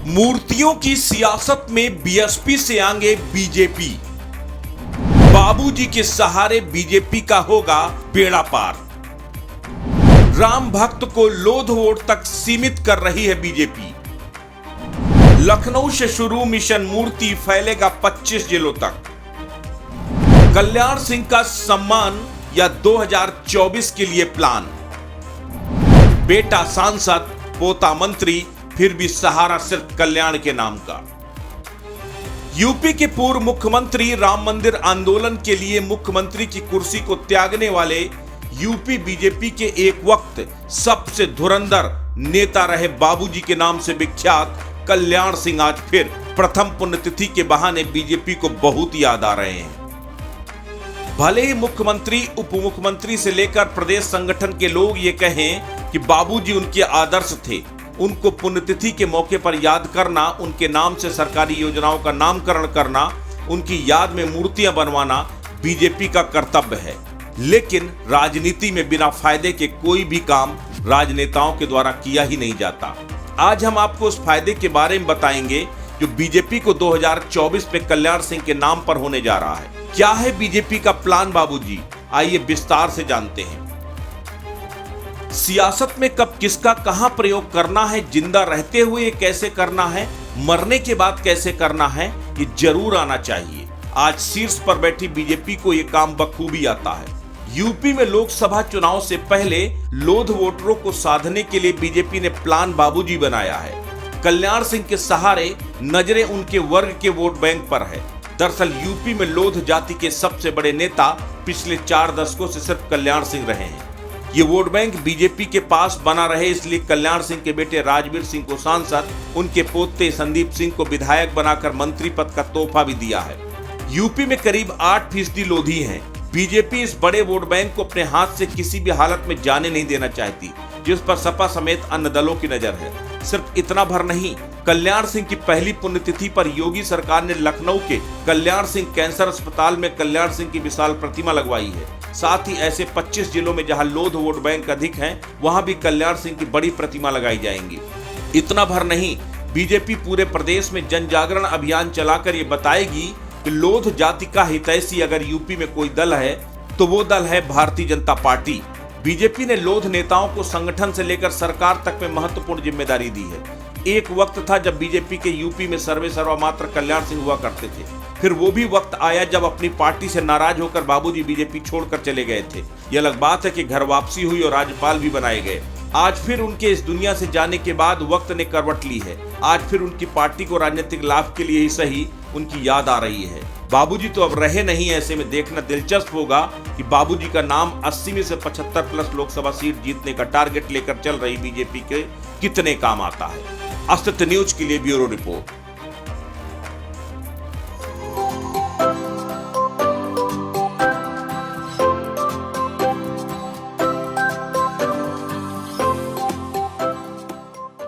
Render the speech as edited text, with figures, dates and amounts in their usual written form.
मूर्तियों की सियासत में बीएसपी से आगे बीजेपी। बाबूजी के सहारे बीजेपी का होगा बेड़ा पार। राम भक्त को लोध वोट तक सीमित कर रही है बीजेपी। लखनऊ से शुरू मिशन मूर्ति फैलेगा 25 जिलों तक। कल्याण सिंह का सम्मान या 2024 के लिए प्लान। बेटा सांसद, पोता मंत्री, फिर भी सहारा सिर्फ कल्याण के नाम का। यूपी के पूर्व मुख्यमंत्री राम मंदिर आंदोलन के लिए मुख्यमंत्री की कुर्सी को त्यागने वाले यूपी बीजेपी के एक वक्त सबसे धुरंधर नेता रहे बाबूजी के नाम से विख्यात कल्याण सिंह आज फिर प्रथम पुण्यतिथि के बहाने बीजेपी को बहुत याद आ रहे हैं। भले ही मुख्यमंत्री, उप मुख्यमंत्री से लेकर प्रदेश संगठन के लोग ये कहें कि बाबूजी उनके आदर्श थे, उनको पुण्यतिथि के मौके पर याद करना, उनके नाम से सरकारी योजनाओं का नामकरण करना, उनकी याद में मूर्तियां बनवाना बीजेपी का कर्तव्य है। लेकिन राजनीति में बिना फायदे के कोई भी काम राजनेताओं के द्वारा किया ही नहीं जाता। आज हम आपको उस फायदे के बारे में बताएंगे जो बीजेपी को 2024 में कल्याण सिंह के नाम पर होने जा रहा है। क्या है बीजेपी का प्लान बाबूजी? आइए विस्तार से जानते हैं। सियासत में कब किसका कहां प्रयोग करना है, जिंदा रहते हुए ये कैसे करना है, मरने के बाद कैसे करना है, ये जरूर आना चाहिए। आज शीर्ष पर बैठी बीजेपी को ये काम बखूबी आता है। यूपी में लोकसभा चुनाव से पहले लोध वोटरों को साधने के लिए बीजेपी ने प्लान बाबूजी बनाया है। कल्याण सिंह के सहारे नजरें उनके वर्ग के वोट बैंक पर है। दरअसल यूपी में लोध जाति के सबसे बड़े नेता पिछले 4 दशकों से सिर्फ कल्याण सिंह रहे हैं। ये वोट बैंक बीजेपी के पास बना रहे, इसलिए कल्याण सिंह के बेटे राजवीर सिंह को सांसद, उनके पोते संदीप सिंह को विधायक बनाकर मंत्री पद का तोहफा भी दिया है। यूपी में करीब 8% लोधी हैं। बीजेपी इस बड़े वोट बैंक को अपने हाथ से किसी भी हालत में जाने नहीं देना चाहती, जिस पर सपा समेत अन्य दलों की नजर है। सिर्फ इतना भर नहीं, कल्याण सिंह की पहली पुण्यतिथि पर योगी सरकार ने लखनऊ के कल्याण सिंह कैंसर अस्पताल में कल्याण सिंह की विशाल प्रतिमा लगवाई है। साथ ही ऐसे 25 जिलों में जहां लोध वोट बैंक अधिक हैं, वहां भी कल्याण सिंह की बड़ी प्रतिमा लगाई जाएंगी। इतना भर नहीं, बीजेपी पूरे प्रदेश में जन जागरण अभियान चलाकर ये बताएगी कि लोध जाति का हितैषी अगर यूपी में कोई दल है तो वो दल है भारतीय जनता पार्टी। बीजेपी ने लोध नेताओं को संगठन से लेकर सरकार तक में महत्वपूर्ण जिम्मेदारी दी है। एक वक्त था जब बीजेपी के यूपी में सर्वे सर्वा मात्र कल्याण सिंह हुआ करते थे। फिर वो भी वक्त आया जब अपनी पार्टी से नाराज होकर बाबूजी बीजेपी छोड़कर चले गए थे। ये अलग बात है कि घर वापसी हुई और राज्यपाल भी बनाए गए। आज फिर उनके इस दुनिया से जाने के बाद वक्त ने करवट ली है। आज फिर उनकी पार्टी को राजनीतिक लाभ के लिए ही सही उनकी याद आ रही है। बाबूजी तो अब रहे नहीं, ऐसे में देखना दिलचस्प होगा कि बाबूजी का नाम 80 में से 75+ लोकसभा सीट जीतने का टारगेट लेकर चल रही बीजेपी के कितने काम आता है। अस्तित्व न्यूज के लिए ब्यूरो रिपोर्ट।